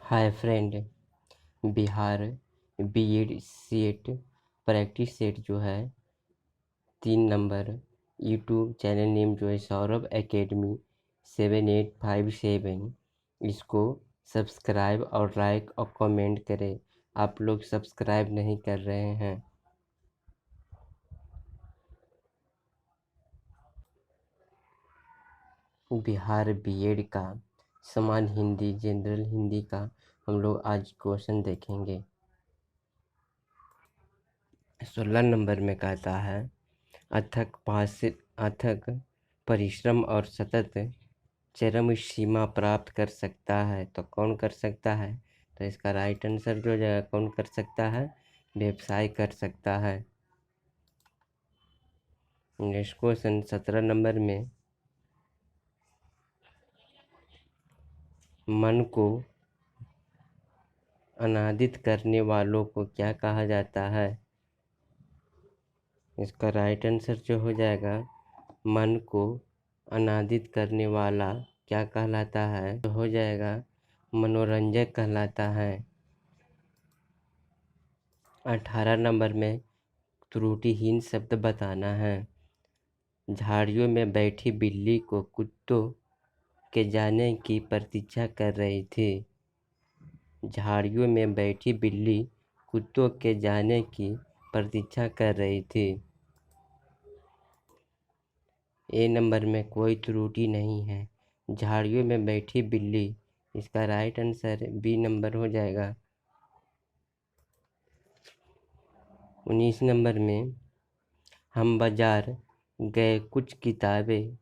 हाय friend, Bihar B Ed set practice set जो है 3 number YouTube channel name जो है सौरभ एकेडमी 7857। इसको सब्सक्राइब और लाइक और कमेंट करें। आप लोग सब्सक्राइब नहीं कर रहे हैं। बिहार बीएड का समान हिंदी जनरल हिंदी का हम लोग आज क्वेश्चन देखेंगे। 16 नंबर में कहता है अथक परिश्रम और सतत चरम सीमा प्राप्त कर सकता है। तो कौन कर सकता है? तो इसका राइट आंसर जो जाएगा, कौन कर सकता है? व्यवसाय कर सकता है। नेक्स्ट क्वेश्चन 17 नंबर में मन को आनंदित करने वालों को क्या कहा जाता है? इसका राइट आंसर जो हो जाएगा, मन को आनंदित करने वाला क्या कहलाता है? तो हो जाएगा मनोरंजक कहलाता है। 18 नंबर में त्रुटिहीन शब्द बताना है। झाड़ियों में बैठी बिल्ली को कुत्तों के जाने की प्रतीक्षा कर रही थी। झाड़ियों में बैठी बिल्ली कुत्तों के जाने की प्रतीक्षा कर रही थी। ए नंबर में कोई त्रुटि नहीं है। झाड़ियों में बैठी बिल्ली, इसका राइट आंसर बी नंबर हो जाएगा। 19 नंबर में हम बाजार गए, कुछ किताबें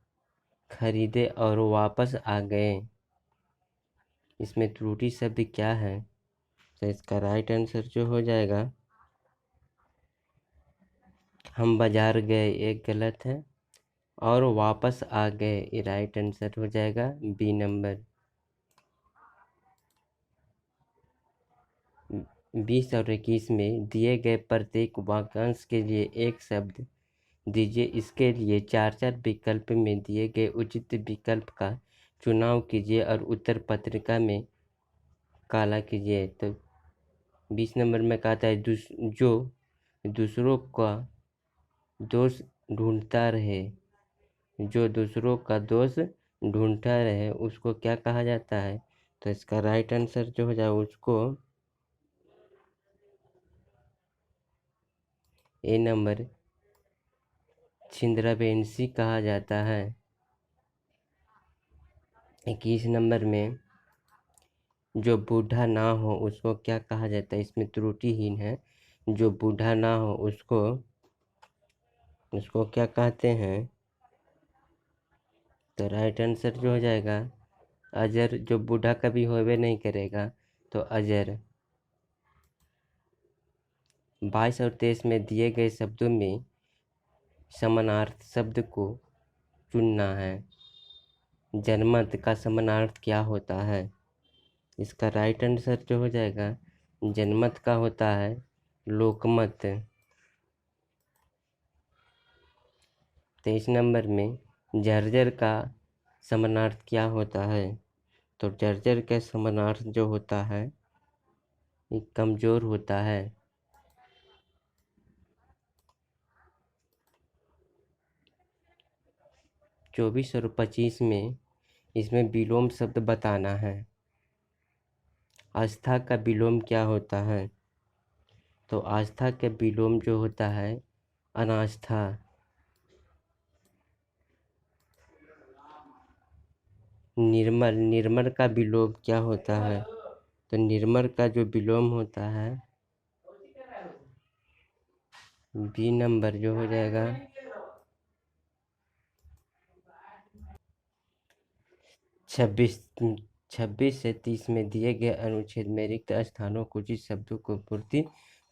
खरीदे और वापस आ गए। इसमें त्रुटि शब्द क्या है? तो इसका राइट आंसर जो हो जाएगा, हम बाजार गए एक गलत है और वापस आ गए, ये राइट आंसर हो जाएगा बी नंबर। 20 और 21 में दिए गए प्रत्येक वाक्यांश के लिए एक शब्द दीजिए। इसके लिए 4 विकल्प में दिए गए उचित विकल्प का चुनाव कीजिए और उत्तर पत्रिका में काला कीजिए। तो 20 नंबर में कहता है जो दूसरों का दोष ढूंढता रहे, जो दूसरों का दोष ढूंढता रहे उसको क्या कहा जाता है? तो इसका राइट आंसर जो हो जाए, उसको ए नंबर छिंद्राबेंसी कहा जाता है। 21 नंबर में जो बूढ़ा ना हो उसको क्या कहा जाता है? इसमें त्रुटिहीन है। जो बूढ़ा ना हो उसको क्या कहते हैं? तो राइट आंसर जो हो जाएगा अजर। जो बूढ़ा कभी होवे नहीं करेगा, तो अजर। 22 और 23 में दिए गए शब्दों में समानार्थी शब्द को चुनना है। जनमत का समानार्थी क्या होता है? इसका राइट आंसर जो हो जाएगा, जनमत का होता है लोकमत। 23 नंबर में जर्जर का समानार्थी क्या होता है? तो जर्जर का समानार्थी जो होता है, ये कमजोर होता है। 24 और 25 में इसमें विलोम शब्द बताना है। आस्था का विलोम क्या होता है? तो आस्था के विलोम जो होता है अनास्था। निर्मल का विलोम क्या होता है? तो निर्मल का जो विलोम होता है बी नंबर जो हो जाएगा। 26 से 30 में दिए गए अनुच्छेद में रिक्त स्थानों को उचित शब्दों को पूर्ति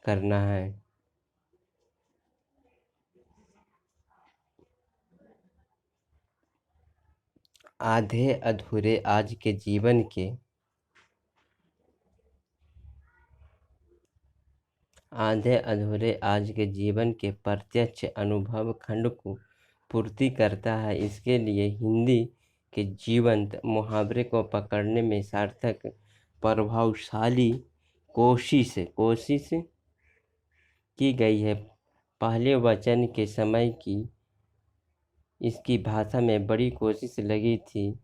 करना है। आधे अधूरे आज के जीवन के प्रत्यक्ष अनुभव खंड को पूर्ति करता है। इसके लिए हिंदी के जीवंत मुहावरे को पकड़ने में सार्थक प्रभावशाली कोशिश की गई है। पहले वचन के समय की इसकी भाषा में बड़ी कोशिश लगी थी।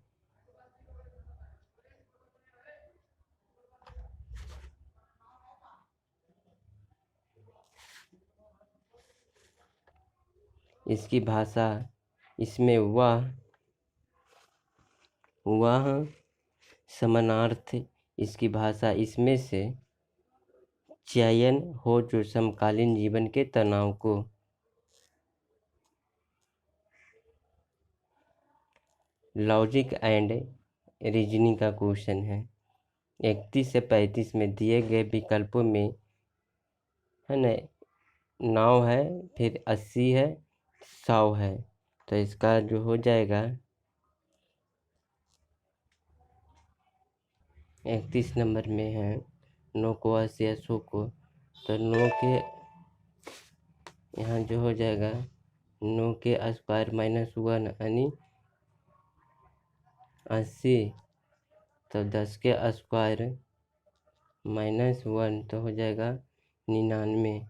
इसकी भाषा इसमें वह समानार्थ इसकी भाषा इसमें से चयन हो जो समकालीन जीवन के तनाव को लॉजिक एंड रीजनिंग का क्वेश्चन है। 31 से 35 में दिए गए विकल्पों में है ना 9 है, फिर 80 है, 100 है। तो इसका जो हो जाएगा 31 नंबर में है 9 को 80 या 100 को, तो 9 के यहाँ जो हो जाएगा 9 के स्क्वायर -1 यानी 80, तो 10 के स्क्वायर -1 तो हो जाएगा 99।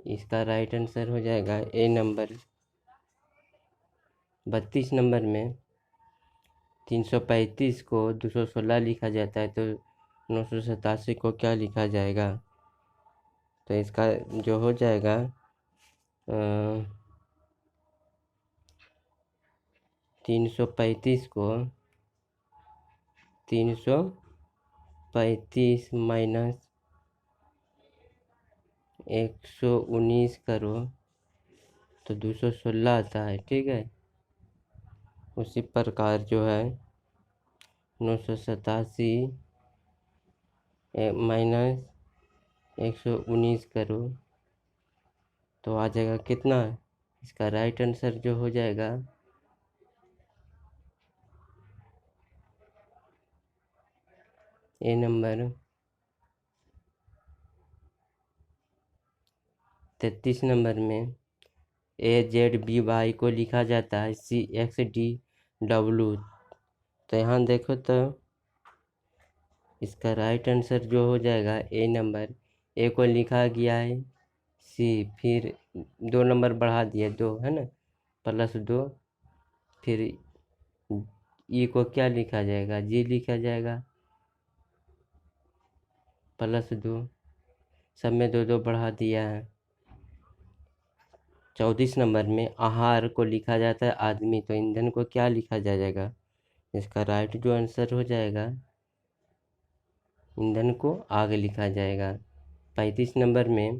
इसका राइट आंसर हो जाएगा ए नंबर। 32 नंबर में 335 को 216 लिखा जाता है, तो 987 को क्या लिखा जाएगा? तो इसका जो हो जाएगा 335 को 335 माइनस 119 करो तो 216 आता है, ठीक है। उसी प्रकार जो है 987 माइनस 119 करो तो आ जाएगा कितना? इसका राइट आंसर जो हो जाएगा ए नंबर। 33 नंबर में AZBY को लिखा जाता है CXDW। तो यहाँ देखो तो इसका राइट आंसर जो हो जाएगा ए नंबर। ए को लिखा गया है सी, फिर 2 नंबर बढ़ा दिया 2 है ना, +2, फिर ई को क्या लिखा जाएगा? जी लिखा जाएगा, +2, सब में 2 बढ़ा दिया है। 34 नंबर में आहार को लिखा जाता है आदमी, तो ईंधन को क्या लिखा जाएगा? इसका राइट जो आंसर हो जाएगा ईंधन को आग लिखा जाएगा। 35 नंबर में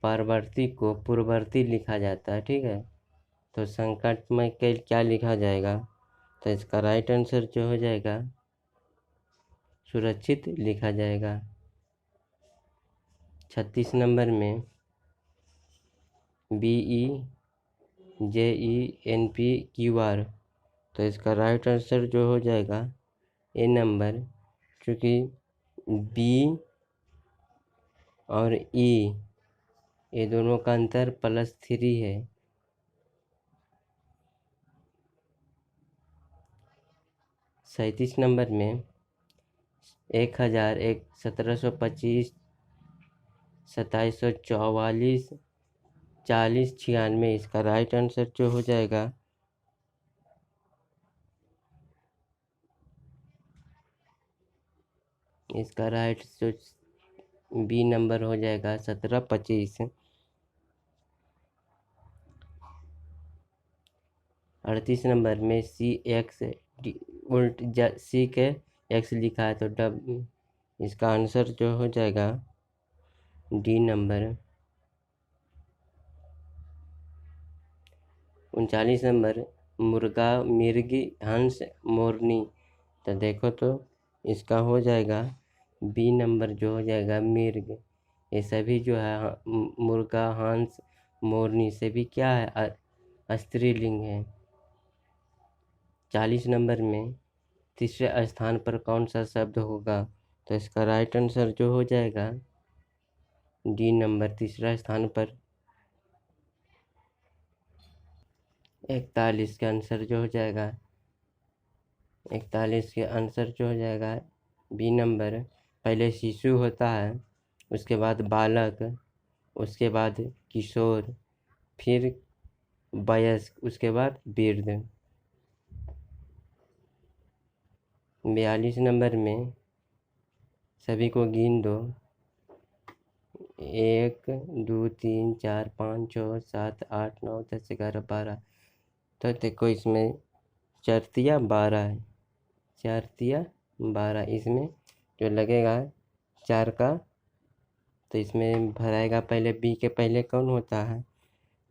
परवर्ती को पूर्ववर्ती लिखा जाता है, ठीक है। तो संकट में क्या लिखा जाएगा? तो इसका राइट आंसर जो हो जाएगा सुरक्षित लिखा जाएगा। 36 नंबर में BEJENPQR, तो इसका राइट आंसर जो हो जाएगा ए नंबर, क्योंकि बी और ई ये दोनों का अंतर +3 है। 37 नंबर में 1000 1725 2744 40 96, इसका राइट आंसर जो हो जाएगा इसका राइट जो बी नंबर हो जाएगा 1725। 38 नंबर में सी के एक्स लिखा है, तो इसका आंसर जो हो जाएगा डी नंबर। 39 नंबर मुर्गा मिर्गी हंस मोरनी, तो देखो तो इसका हो जाएगा बी नंबर जो हो जाएगा मिर्ग। ये सभी जो है मुर्गा हंस मोरनी से भी क्या है स्त्रीलिंग है। 40 नंबर में तीसरे स्थान पर कौन सा शब्द होगा? तो इसका राइट आंसर जो हो जाएगा डी नंबर, तीसरा स्थान पर 41 का आंसर जो हो जाएगा 41 के आंसर जो हो जाएगा बी नंबर। पहले शिशु होता है, उसके बाद बालक, उसके बाद किशोर, फिर वयस्क, उसके बाद वृद्ध। 42 नंबर में सभी को गिन दो। 1 2 3 4 5 6 7 8 9 10 11 12। तो देखो इसमें 4 तिया 12 है, 4 तिया 12। इसमें जो लगेगा 4 का, तो इसमें भराएगा पहले बी के पहले कौन होता है,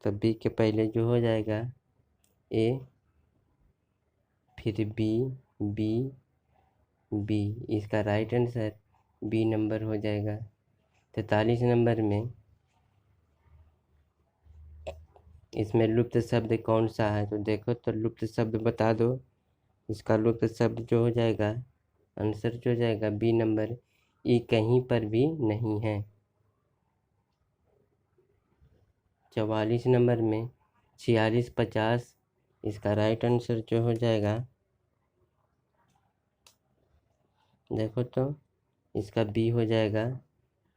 तो बी के पहले जो हो जाएगा ए, फिर बी, बी, बी। इसका राइट आंसर बी नंबर हो जाएगा। 43 नंबर में इसमें लुप्त शब्द कौन सा है, तो देखो तो लुप्त शब्द बता दो। इसका लुप्त शब्द जो हो जाएगा, आंसर जो हो जाएगा बी नंबर, ई कहीं पर भी नहीं है। 44 नंबर में 46 50, इसका राइट आंसर जो हो जाएगा, देखो तो इसका बी हो जाएगा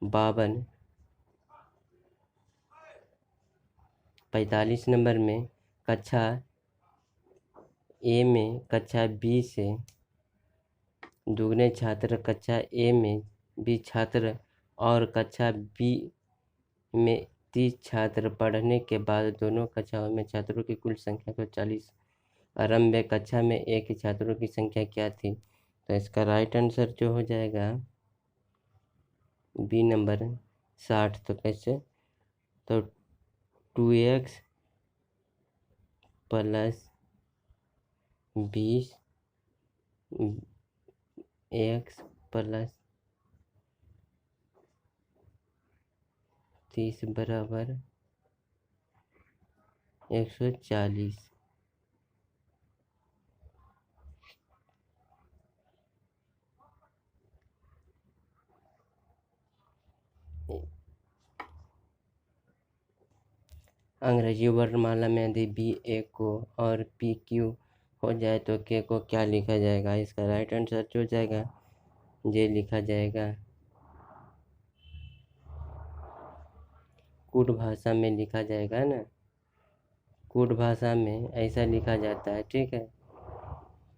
52। 45 नंबर में कक्षा ए में कक्षा बी से दुगने छात्र कक्षा ए में 20 छात्र और कक्षा बी में 30 छात्र पढ़ने के बाद दोनों कक्षाओं में छात्रों की कुल संख्या को 40। आरंभ में कक्षा में एक ही छात्रों की संख्या क्या थी, तो इसका राइट आंसर जो हो जाएगा बी नंबर 60। तो कैसे, तो 2x प्लस 20 x प्लस 30 बराबर 140। अंग्रेजी वर्णमाला में यदि बी ए को और पी क्यू हो जाए तो के को क्या लिखा जाएगा, इसका राइट आंसर जो हो जाएगा जे लिखा जाएगा। कूट भाषा में लिखा जाएगा ना, कूट भाषा में ऐसा लिखा जाता है, ठीक है।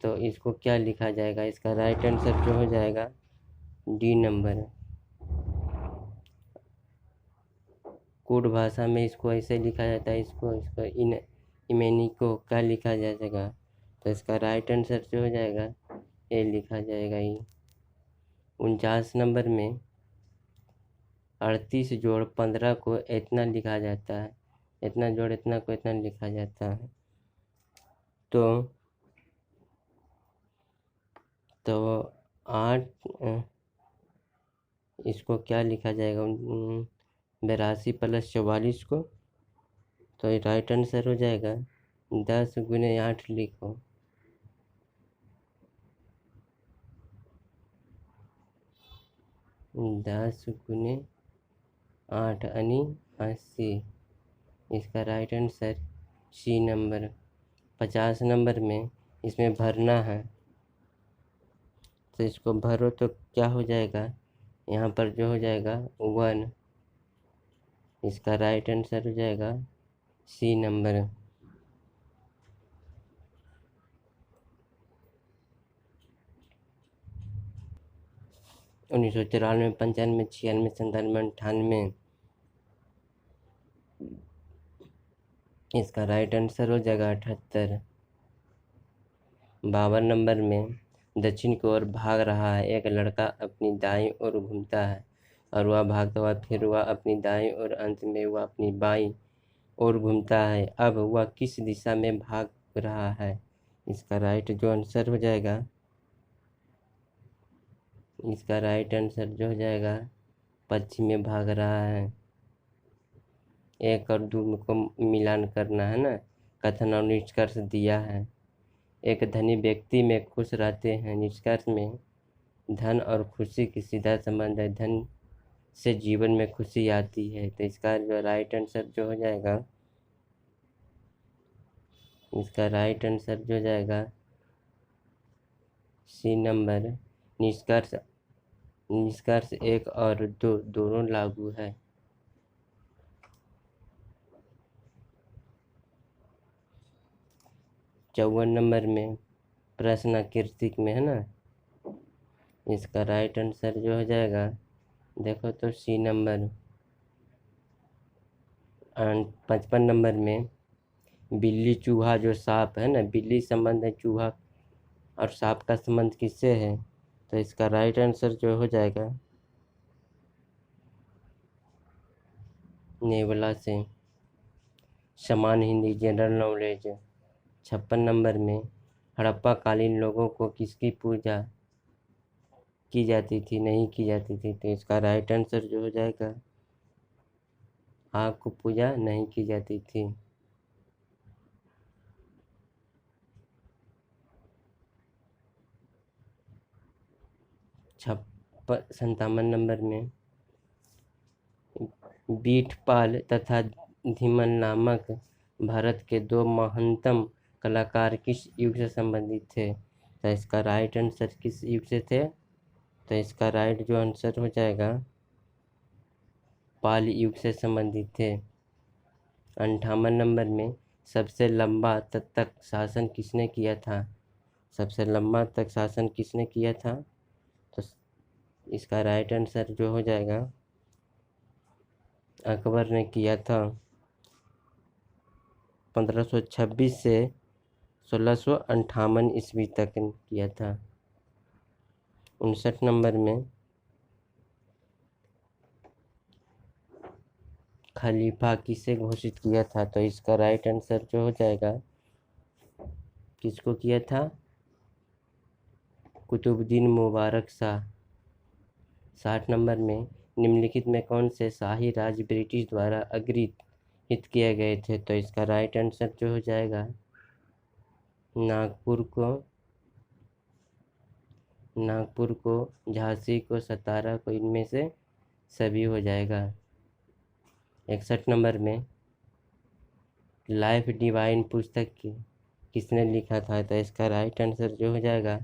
तो इसको क्या लिखा जाएगा, इसका राइट आंसर जो हो जाएगा डी नंबर। कूट भाषा में इसको ऐसे लिखा जाता है, इसको इसको इन इमेनी को क्या लिखा जाएगा, तो इसका राइट आंसर जो हो जाएगा ए लिखा जाएगा ही। 49 नंबर में 38 जोड़ 15 को इतना लिखा जाता है, इतना जोड़ इतना को इतना लिखा जाता है। तो 8 इसको क्या लिखा जाएगा, 82 प्लस 44 को, तो ये राइट आंसर हो जाएगा 10 गुने 8 लिखो। दस गुने 8 यानी 80। इसका right answer C number. 50 number में इसमें भरना है, तो इसको भरो तो क्या हो जाएगा, यहाँ पर जो हो जाएगा 1। इसका राइट आंसर हो जाएगा सी नंबर। 1994 95 96 97 98, इसका राइट आंसर हो जाएगा 78। 52 नंबर में दक्षिण की ओर भाग रहा है एक लड़का अपनी दाईं ओर घूमता है और वह भागता हुआ फिर वह अपनी दाईं ओर, अंत में वह अपनी बाईं ओर घूमता है। अब वह किस दिशा में भाग रहा है, इसका राइट जो आंसर हो जाएगा, इसका राइट आंसर जो हो जाएगा पश्चिम में भाग रहा है। 1 और 2 को मिलान करना है ना, कथन और निष्कर्ष दिया है। एक धनी व्यक्ति में खुश रहते हैं, निष्कर्ष में धन और खुशी की सीधा संबंध है, धन से जीवन में खुशी आती है। तो इसका जो राइट आंसर जो हो जाएगा, इसका राइट आंसर जो हो जाएगा सी नंबर, निष्कर्ष निष्कर्ष 1 और 2 दोनों लागू है। चौवन नंबर में प्रश्नाकृतिक में है ना, इसका राइट आंसर जो हो जाएगा, देखो तो सी नंबर। 55 नंबर में बिल्ली चूहा जो सांप है ना, बिल्ली संबंध है चूहा और सांप का संबंध किससे है, तो इसका राइट आंसर जो हो जाएगा नेवला से। समान हिंदी जनरल नॉलेज। 56 नंबर में हड़प्पा कालीन लोगों को किसकी पूजा की जाती थी, नहीं की जाती थी, तो इसका राइट आंसर जो हो जाएगा आग को पूजा नहीं की जाती थी। 57 नंबर में बीठपाल तथा धीमन नामक भारत के दो महानतम कलाकार किस युग से संबंधित थे, तो इसका राइट आंसर किस युग से थे, तो इसका राइट जो आंसर हो जाएगा पाल युग से संबंधित थे। 58 नंबर में सबसे लंबा तक शासन किसने किया था, सबसे लंबा तक शासन किसने किया था, तो इसका राइट आंसर जो हो जाएगा अकबर ने किया था। 1526 से 1658 ईस्वी तक किया था। 59 नंबर में खलीफा किसे घोषित किया था, तो इसका राइट आंसर जो हो जाएगा किसको किया था, कुतुबुद्दीन मुबारक शाह। 60 नंबर में निम्नलिखित में कौन से शाही राज्य ब्रिटिश द्वारा अग्रहित किए गए थे, तो इसका राइट आंसर जो हो जाएगा नागपुर को, झांसी को, सतारा को, इनमें से सभी हो जाएगा। 61 नंबर में लाइफ डिवाइन पुस्तक किसने लिखा था, तो इसका राइट आंसर जो हो जाएगा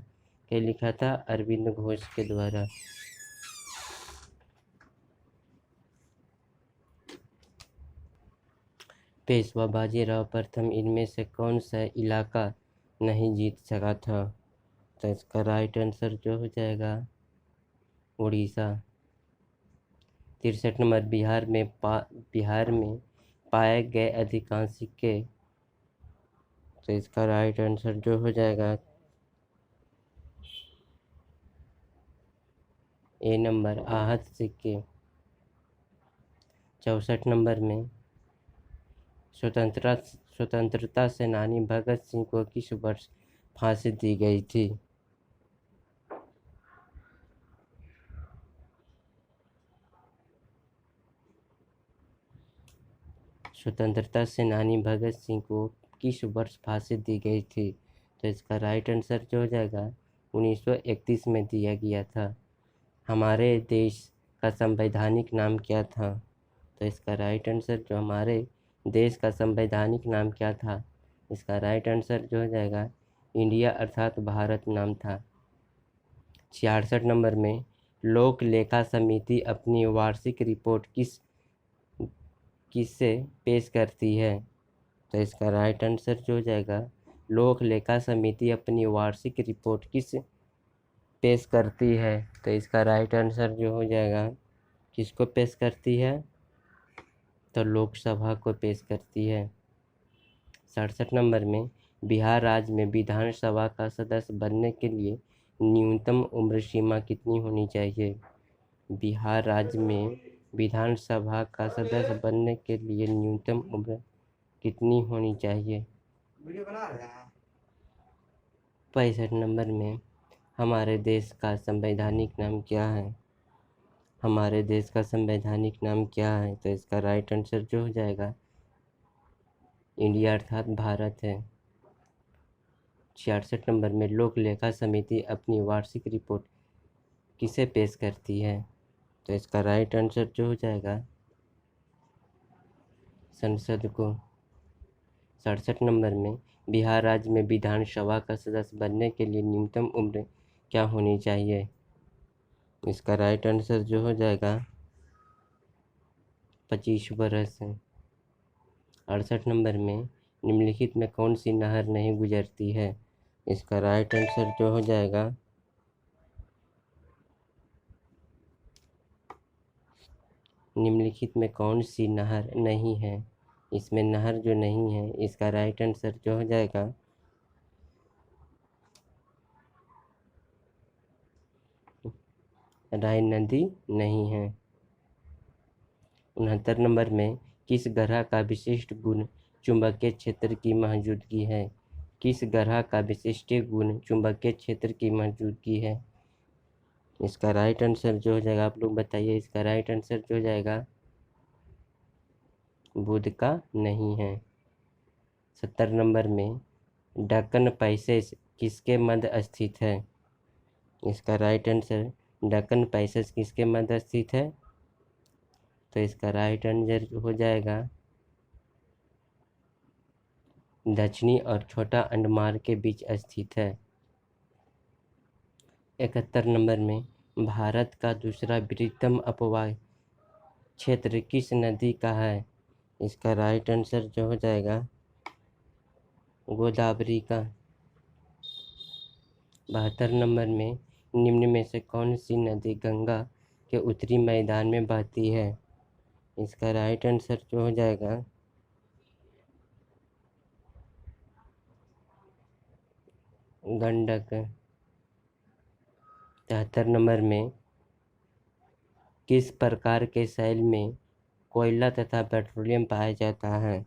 क्या लिखा था, अरविंद घोष के द्वारा। पेशवा बाजीराव प्रथम इनमें से कौन सा इलाका नहीं जीत सका था, तो इसका राइट आंसर जो हो जाएगा उड़ीसा। 63 नंबर बिहार में पाए गए अधिकांश सिक्के, तो इसका राइट आंसर जो हो जाएगा ए नंबर आहत सिक्के। 64 नंबर में स्वतंत्रता सेनानी भगत सिंह को किस वर्ष फांसी दी गई थी, स्वतंत्रता सेनानी भगत सिंह को किस वर्ष फांसी दी गई थी, तो इसका राइट आंसर जो हो जाएगा 1931 में दिया गया था। हमारे देश का संवैधानिक नाम क्या था, तो इसका राइट आंसर जो हमारे देश का संवैधानिक नाम क्या था, इसका राइट आंसर जो हो जाएगा इंडिया अर्थात भारत नाम था। 66 नंबर में लोक लेखा समिति अपनी वार्षिक रिपोर्ट किससे पेश करती है, तो इसका राइट आंसर जो हो जाएगा लोक लेखा समिति अपनी वार्षिक रिपोर्ट किस पेश करती है, तो इसका राइट आंसर जो हो जाएगा किसको पेश करती है, तो लोकसभा को पेश करती है। 67 नंबर में बिहार राज्य में विधानसभा का सदस्य बनने के लिए न्यूनतम उम्र सीमा कितनी होनी चाहिए, बिहार राज्य में विधानसभा का सदस्य बनने के लिए न्यूनतम उम्र कितनी होनी चाहिए। 65 नंबर में हमारे देश का संवैधानिक नाम क्या है, हमारे देश का संवैधानिक नाम क्या है, तो इसका राइट आंसर जो हो जाएगा इंडिया अर्थात भारत है। 66 नंबर में लोक लेखा समिति अपनी वार्षिक रिपोर्ट किसे पेश करती है, तो इसका राइट आंसर जो हो जाएगा संसद को। 67 नंबर में बिहार राज्य में विधानसभा का सदस्य बनने के लिए न्यूनतम उम्र क्या होनी चाहिए? इसका राइट आंसर जो हो जाएगा 25 बरस। 68 नंबर में निम्नलिखित में कौन सी नहर नहीं गुजरती है? इसका राइट आंसर जो हो जाएगा निम्नलिखित में कौन सी नहर नहीं है? इसमें नहर जो नहीं है, इसका राइट आंसर जो हो जाएगा राइन नदी नहीं है। 69 नंबर में किस ग्रह का विशिष्ट गुण चुंबकीय क्षेत्र की मौजूदगी है? किस ग्रह का विशिष्ट गुण चुंबकीय क्षेत्र की मौजूदगी है? इसका राइट आंसर जो हो जाएगा, आप लोग बताइए, इसका राइट आंसर जो हो जाएगा बुध का नहीं है। 70 नंबर में दक्कन पैसेज किसके मध्य स्थित है? इसका राइट आंसर दक्कन पैसेज किसके मध्य स्थित है? तो इसका राइट आंसर हो जाएगा दक्षिणी और छोटा अंडमान के बीच स्थित है। 71 नंबर में भारत का दूसरा बृहत्तम अपवाह क्षेत्र किस नदी का है? इसका राइट आंसर जो हो जाएगा गोदावरी का। 72 नंबर में निम्न में से कौन सी नदी गंगा के उत्तरी मैदान में बहती है? इसका राइट आंसर जो हो जाएगा गंडक। 73 नंबर में किस प्रकार के शैल में कोयला तथा पेट्रोलियम पाया जाता है?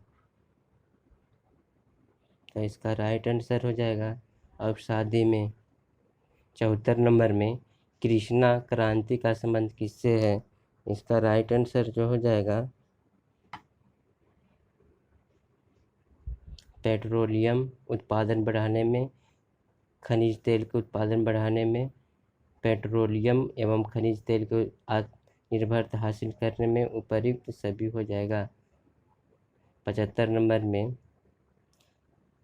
तो इसका राइट आंसर हो जाएगा अवसादी में। 74 नंबर में कृष्णा क्रांति का संबंध किससे है? इसका राइट आंसर जो हो जाएगा पेट्रोलियम उत्पादन बढ़ाने में, खनिज तेल के उत्पादन बढ़ाने में, पेट्रोलियम एवं खनिज तेल को आत्मनिर्भरता हासिल करने में उपयुक्त सभी हो जाएगा। 75 नंबर में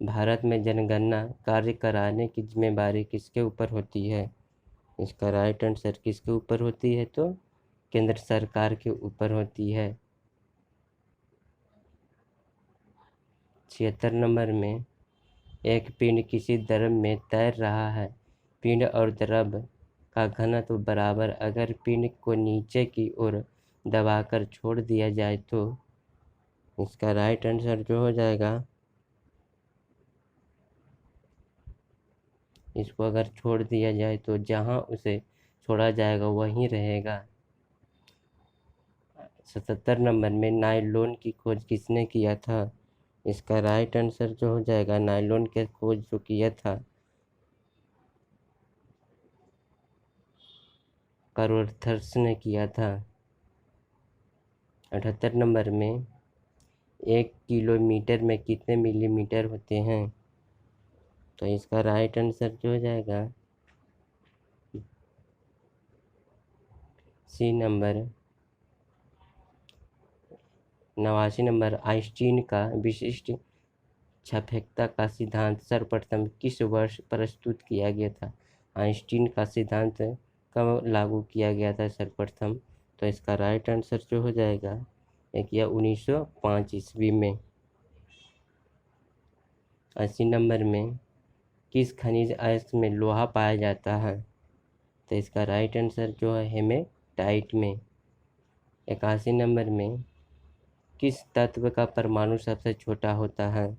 भारत में जनगणना कार्य कराने की जिम्मेदारी किसके ऊपर होती है? इसका राइट आंसर किसके ऊपर होती है? तो केंद्र सरकार के ऊपर होती है। 76 नंबर में एक पिंड किसी द्रव में तैर रहा है। पिंड और द्रव का घनत्व बराबर अगर पिंड को नीचे की ओर दबाकर छोड़ दिया जाए तो इसका राइट आंसर जो हो जाएगा, इसको अगर छोड़ दिया जाए तो जहां उसे छोड़ा जाएगा वहीं रहेगा। 77 नंबर में नायलॉन की खोज किसने किया था? इसका राइट आंसर जो हो जाएगा नायलॉन की खोज जो किया था कारोथर्स ने किया था। 78 नंबर में 1 किलोमीटर में कितने मिलीमीटर होते हैं? तो इसका राइट आंसर जो हो जाएगा सी नंबर। 89 नंबर आइंस्टीन का विशिष्ट सापेक्षता का सिद्धांत सर्वप्रथम किस वर्ष प्रस्तुत किया गया था? आइंस्टीन का सिद्धांत कब लागू किया गया था सर्वप्रथम? तो इसका राइट आंसर जो हो जाएगा 1905 ईस्वी में। 80 नंबर में किस खनिज अयस्क में लोहा पाया जाता है? तो इसका राइट आंसर जो है हेमेटाइट में। 81 नंबर में किस तत्व का परमाणु सबसे छोटा होता है?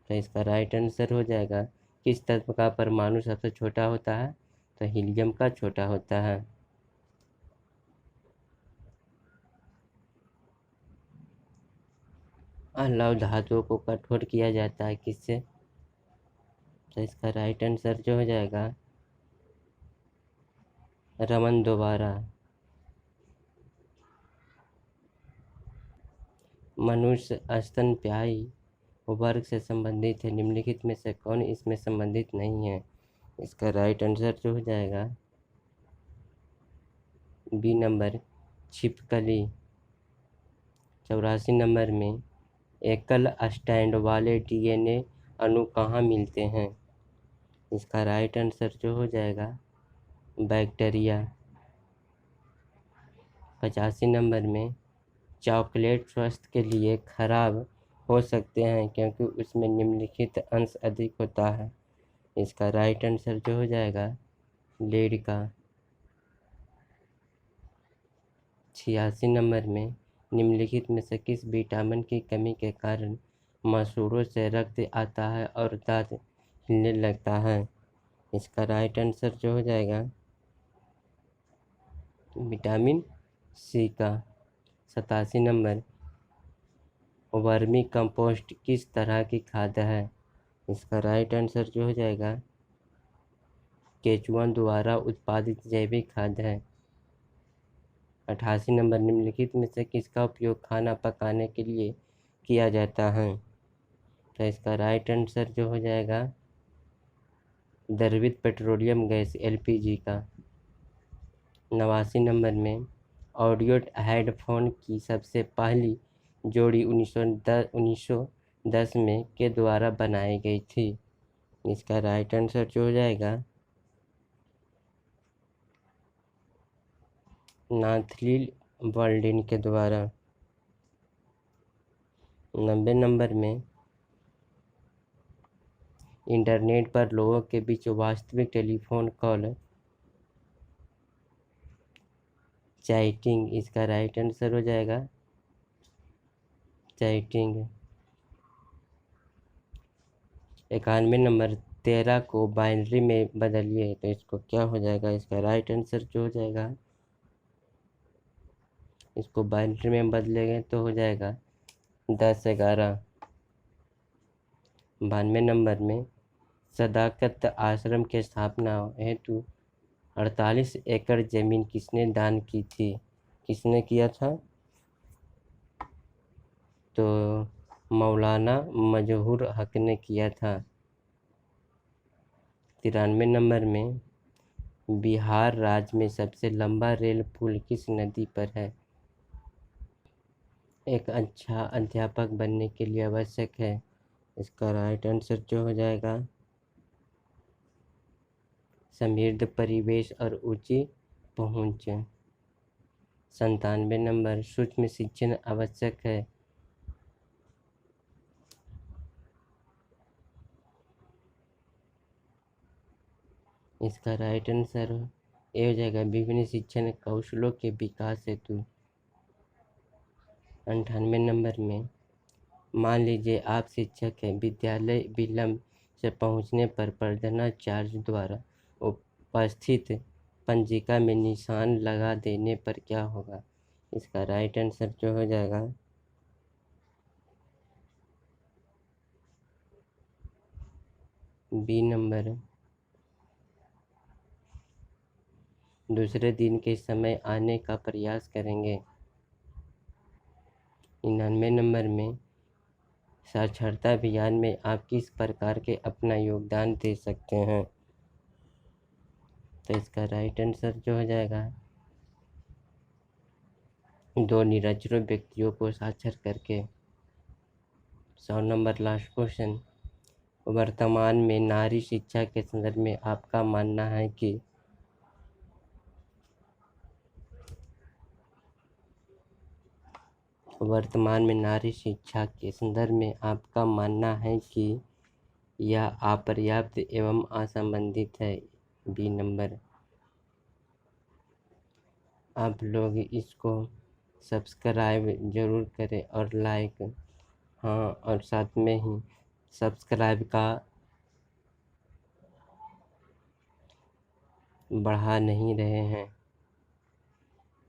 तो इसका राइट आंसर हो जाएगा किस तत्व का परमाणु सबसे छोटा होता है? तो हीलियम का छोटा होता है। अलौह धातुओं को कठोर किया जाता है किससे? तो इसका राइट आंसर जो हो जाएगा रमन दोबारा। मनुष्य स्तनपायी वर्ग से संबंधित है, निम्नलिखित में से कौन इसमें संबंधित नहीं है? इसका राइट आंसर जो हो जाएगा बी नंबर छिपकली। 84 नंबर में एकल स्टैंड वाले डीएनए अणु कहाँ मिलते हैं? इसका राइट आंसर जो हो जाएगा बैक्टीरिया। 85 नंबर में चॉकलेट स्वास्थ्य के लिए खराब हो सकते हैं क्योंकि उसमें निम्नलिखित अंश अधिक होता है। इसका राइट आंसर जो हो जाएगा लीड का। 86 नंबर में निम्नलिखित में से किस विटामिन की कमी के कारण मसूड़ों से रक्त आता है और दांत हिलने लगता है। इसका राइट आंसर जो हो जाएगा विटामिन सी का। 87 नंबर वर्मी कंपोस्ट किस तरह की खाद है। इसका राइट आंसर जो हो जाएगा केचुआ द्वारा उत्पादित जैविक खाद है। 88 नंबर निम्नलिखित में से किसका उपयोग खाना पकाने के लिए किया जाता है। तो इसका राइट आंसर जो हो जाएगा द्रवित पेट्रोलियम गैस एलपीजी का। 89 नंबर में ऑडियो हेडफोन की सबसे पहली जोड़ी 1910 में के द्वारा बनाई गई थी। इसका राइट आंसर जो हो जाएगा नाथलिन वर्ल्डिन के द्वारा। 90 नंबर में इंटरनेट पर लोगों के बीच वास्तविक टेलीफोन कॉल चैटिंग। इसका राइट आंसर हो जाएगा चैटिंग। 91 नंबर 13 को बाइनरी में बदलिए तो इसको क्या हो जाएगा। इसका राइट आंसर जो हो जाएगा इसको बाइनरी में बदलेंगे तो हो जाएगा 10-11। 92 नंबर में सदाकत आश्रम के स्थापना हेतु 48 एकड़ जमीन किसने दान की थी। किसने किया था। तो मौलाना मजहूर हक ने किया था। 93 नंबर में बिहार राज्य में सबसे लंबा रेल पुल किस नदी पर है। एक अच्छा अध्यापक बनने के लिए आवश्यक है। इसका राइट आंसर जो हो जाएगा समृद्ध परिवेश और ऊंची पहुंच। 97 नंबर सूक्ष्म शिक्षण आवश्यक है। इसका राइट आंसर ये हो जाएगा विभिन्न शिक्षण कौशलों के विकास हेतु। 98 नंबर में मान लीजिए आप शिक्षक हैं, विद्यालय विलंब से पहुंचने पर प्रधानाचार्य द्वारा उपस्थित पंजिका में निशान लगा देने पर क्या होगा। इसका राइट आंसर जो हो जाएगा बी नंबर दूसरे दिन के समय आने का प्रयास करेंगे। 99 नंबर में साक्षरता अभियान में आप किस प्रकार के अपना योगदान दे सकते हैं। तो इसका राइट आंसर जो हो जाएगा 2 निरक्षर व्यक्तियों को साक्षर करके। 100 नंबर लास्ट क्वेश्चन वर्तमान में नारी शिक्षा के संदर्भ में आपका मानना है कि वर्तमान में नारी शिक्षा के संदर्भ में आपका मानना है कि यह अपर्याप्त एवं असंबंधित है। B number. आप लोग इसको सब्सक्राइब ज़रूर करें और लाइक हाँ और साथ में ही सब्सक्राइब का बढ़ा नहीं रहे हैं।